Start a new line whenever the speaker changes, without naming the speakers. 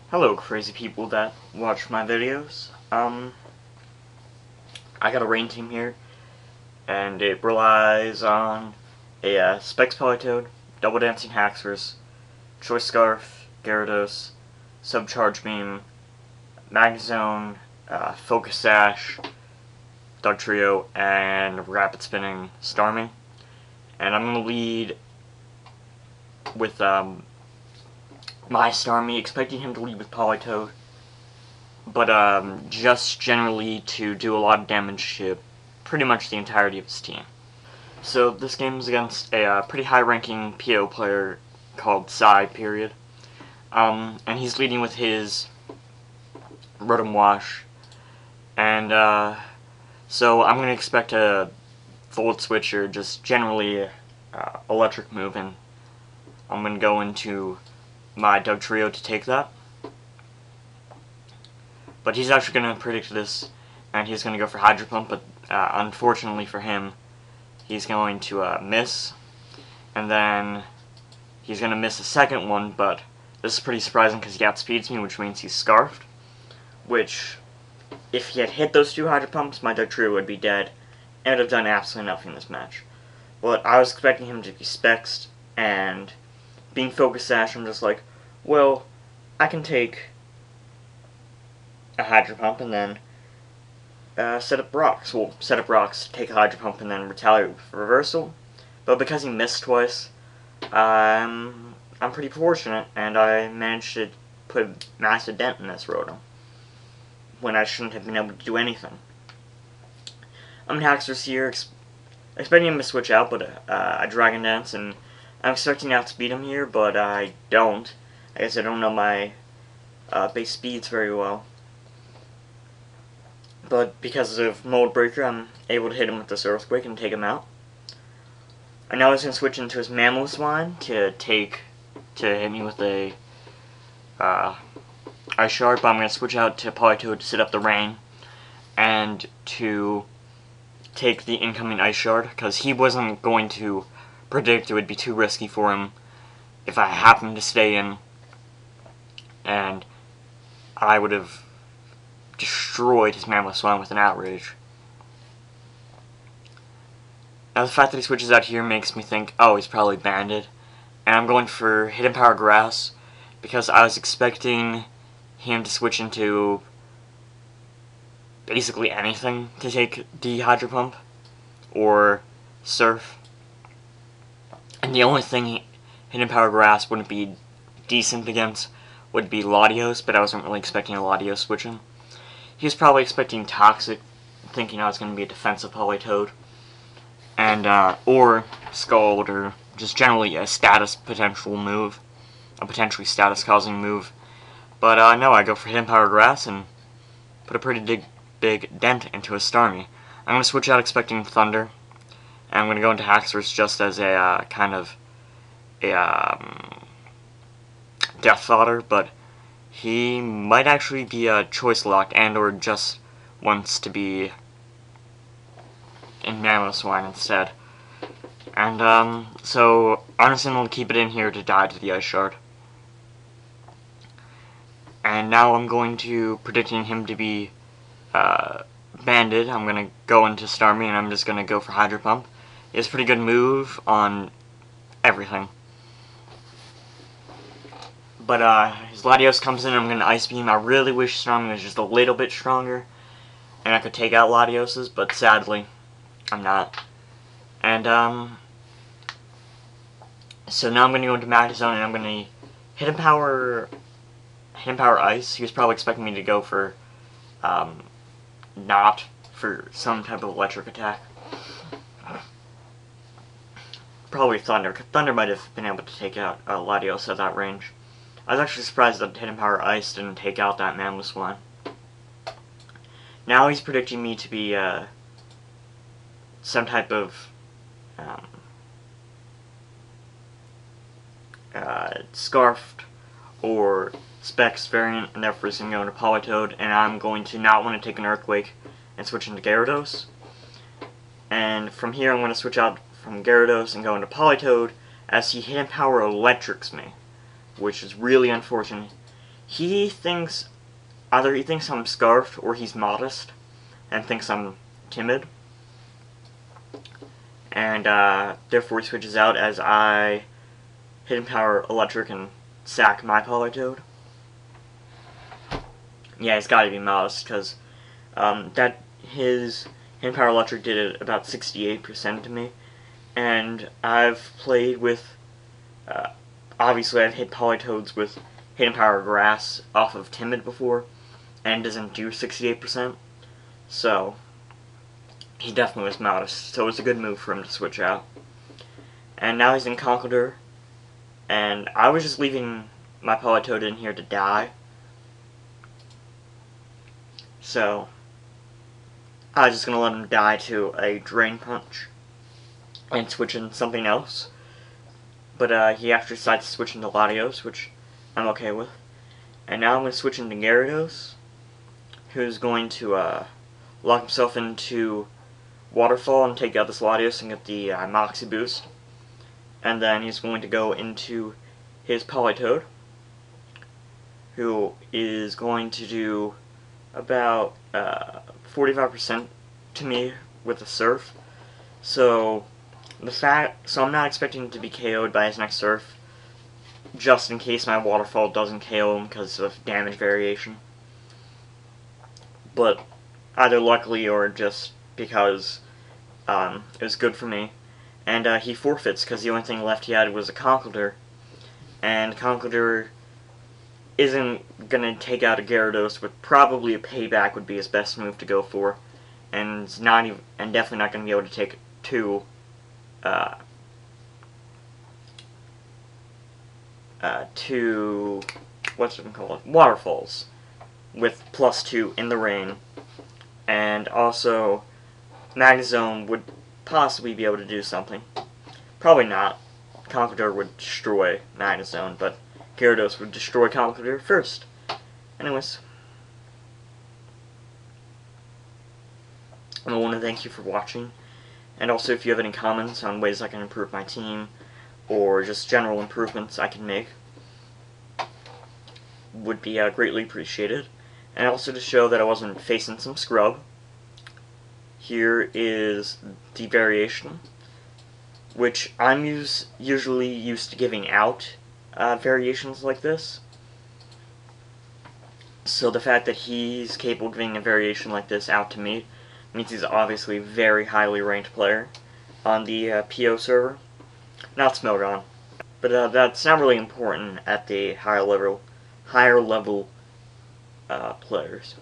Hello, crazy people that watch my videos. I got a rain team here, and it relies on a Specs Politoed, Double Dancing Haxorus, Choice Scarf, Gyarados, Subcharge Beam, Magnezone, Focus Sash, Dugtrio, and Rapid Spinning Starmie. And I'm going to lead with my Starmie, expecting him to lead with Politoed, but just generally to do a lot of damage to pretty much the entirety of his team. So this game is against a pretty high-ranking PO player called SAtk, and he's leading with his Rotom Wash, and so I'm going to expect a Volt Switch or just generally electric move, and I'm going to go into my Dugtrio to take that. But he's actually going to predict this, and he's going to go for Hydro Pump, but unfortunately for him, he's going to miss, and then he's going to miss a second one, but this is pretty surprising because he outspeeds me, which means he's Scarfed, which, if he had hit those two Hydro Pumps, my Dugtrio would be dead, and would have done absolutely nothing in this match. But I was expecting him to be Spexed, and being Focus Sash, I'm just like, well, I can take a Hydro Pump and then set up rocks. Well, set up rocks, take a Hydro Pump, and then retaliate with Reversal. But because he missed twice, I'm pretty fortunate, and I managed to put a massive dent in this Rotom when I shouldn't have been able to do anything. I'm Haxorus here, expecting him to switch out, but I Dragon Dance, and I'm expecting to outspeed him here, but I don't. I guess I don't know my base speeds very well. But because of Mold Breaker, I'm able to hit him with this Earthquake and take him out. I know he's going to switch into his Magnezone to hit me with a Ice Shard, but I'm going to switch out to Politoed to set up the rain and to take the incoming Ice Shard, because he wasn't going to predict it would be too risky for him if I happened to stay in, and I would have destroyed his Magnezone with an Outrage. Now the fact that he switches out here makes me think, oh, he's probably banded, and I'm going for Hidden Power Grass, because I was expecting him to switch into basically anything to take the Hydro Pump or Surf. And the only thing Hidden Power Grass wouldn't be decent against would be Latios, but I wasn't really expecting a Latios switching. He was probably expecting Toxic, thinking I was going to be a defensive Politoed, and or Scald, or just generally a status potential move, a potentially status causing move. But no, I go for Hidden Power Grass and put a pretty big dent into a Starmie. I'm going to switch out expecting Thunder, and I'm going to go into Haxorus just as a kind of a death fodder, but he might actually be choice locked and or just wants to be in Magnezone instead. And so honestly, I'm going to keep it in here to die to the Ice Shard. And now I'm going to predicting him to be banded. I'm going to go into Starmie, and I'm just going to go for Hydro Pump. It's a pretty good move on everything. But his Latios comes in, and I'm going to Ice Beam. I really wish Starmie was just a little bit stronger, and I could take out Latios's, but sadly, I'm not. And so now I'm going to go into Magnezone, and I'm going to Hidden Power Ice. He was probably expecting me to go for not for some type of electric attack. Probably Thunder. Thunder might have been able to take out Latios at that range. I was actually surprised that Hidden Power Ice didn't take out that Magnezone. Now he's predicting me to be some type of Scarfed or Specs variant, and therefore he's going to go into Politoed, and I'm going to not want to take an Earthquake and switch into Gyarados. And from here I'm going to switch out from Gyarados and go into Politoed as he Hidden Power Electrics me, which is really unfortunate. he thinks, either he thinks I'm scarfed or he's modest and thinks I'm timid. And therefore he switches out as I hidden power electric and sack my Politoed. Yeah, he's got to be modest because that his hidden power electric did it about 68% to me, and I've played with obviously I've hit Politoeds with hidden power grass off of timid before, and it doesn't do 68%, so he definitely was modest, so it was a good move for him to switch out. And now he's in Conqueror, and I was just leaving my Politoed in here to die, so I was just going to let him die to a Drain Punch and switch in something else. But he actually decided to switch into Latios, which I'm okay with. And now I'm going to switch into Gyarados, who's going to lock himself into Waterfall and take out this Latios and get the Moxie boost. And then he's going to go into his Politoed, who is going to do about 45% to me with the Surf. So I'm not expecting him to be KO'd by his next Surf, just in case my Waterfall doesn't KO him because of damage variation. But either luckily or just because it was good for me. And he forfeits because the only thing left he had was a Conkeldurr, and Conkeldurr isn't gonna take out a Gyarados, but probably a Payback would be his best move to go for, and it's not even, and definitely not gonna be able to take two what's it called, Waterfalls with +2 in the rain. And also Magnezone would possibly be able to do something. Probably not. Conkeldurr would destroy Magnezone, but Gyarados would destroy Conkeldurr first. Anyways, I want to thank you for watching, and also if you have any comments on ways I can improve my team, or just general improvements I can make, would be greatly appreciated. And also to show that I wasn't facing some scrub, here is the variation, which I'm usually used to giving out variations like this. So the fact that he's capable of giving a variation like this out to me means he's obviously a very highly ranked player on the PO server. Not Smogon, but that's not really important at the higher level players.